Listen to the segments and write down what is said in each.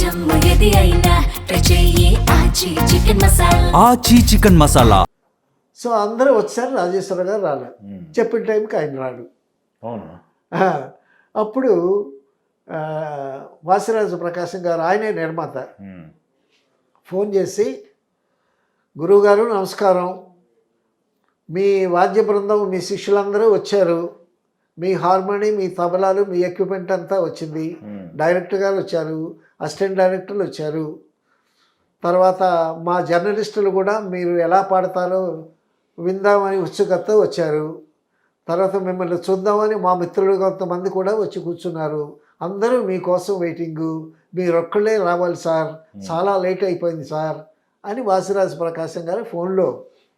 జమ్ము ఏది అయినా ట్రై చెయ్యి ఆచి చికెన్ మసాలా. ఆచి చికెన్ మసాలా. సో అందరూ వచ్చారు, రాజేశ్వర గారు రాలేదు. చెప్పిన టైంకి ఆయన రాడు. అవునా? ఆ, అప్పుడు వాసిరాజు ప్రకాశం గారు, ఆయనే నిర్మాత, ఫోన్ చేసి, గురువుగారు నమస్కారం, మీ వాద్య బృందం మీ శిష్యులందరూ వచ్చారు, మీ హార్మోని మీ తబలాలు మీ ఎక్విప్మెంట్ అంతా వచ్చింది, డైరెక్టర్ గారు వచ్చారు, అసిస్టెంట్ డైరెక్టర్లు వచ్చారు, తర్వాత మా జర్నలిస్టులు కూడా మీరు ఎలా పాడతారో విందామని ఉత్సుకతతో వచ్చారు, తర్వాత మిమ్మల్ని చూద్దామని మా మిత్రులు కొంతమంది కూడా వచ్చి కూర్చున్నారు, అందరూ మీకోసం వెయిటింగు, మీరొక్కళ్ళే రావాలి సార్, చాలా లేట్ అయిపోయింది సార్ అని వాసిరాజు ప్రకాశం గారు ఫోన్లో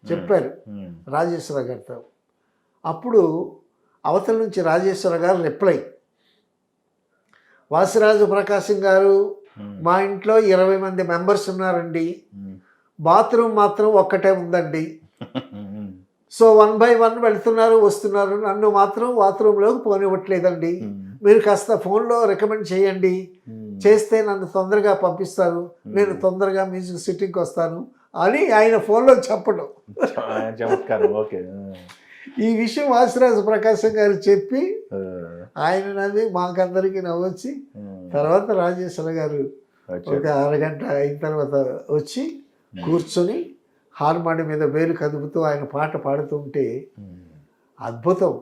చెప్పారు రాజేశ్వర గారితో. అప్పుడు అవతల నుంచి రాజేశ్వర గారు రిప్లై, వాసిరాజు ప్రకాశం గారు, మా ఇంట్లో 20 మంది మెంబర్స్ ఉన్నారండి, బాత్రూమ్ మాత్రం ఒక్కటే ఉందండి, సో 1 by 1 వెళ్తున్నారు వస్తున్నారు, నన్ను మాత్రం బాత్రూంలోకి పోనివ్వట్లేదండి, మీరు కాస్త ఫోన్లో రికమెండ్ చేయండి, చేస్తే నన్ను తొందరగా పంపిస్తారు, నేను తొందరగా మ్యూజిక్ సిట్టింగ్కి వస్తాను అని ఆయన ఫోన్లో చెప్పడం. ఈ విషయం వాసిరాజు ప్రకాశం గారు చెప్పి ఆయన నవ్వి మాకందరికీ నవ్వొచ్చి, తర్వాత రాజేశ్వర గారు ఒక అరగంట అయిన తర్వాత వచ్చి కూర్చొని హార్మోని మీద వేలు కదుపుతూ ఆయన పాట పాడుతుంటే అద్భుతం.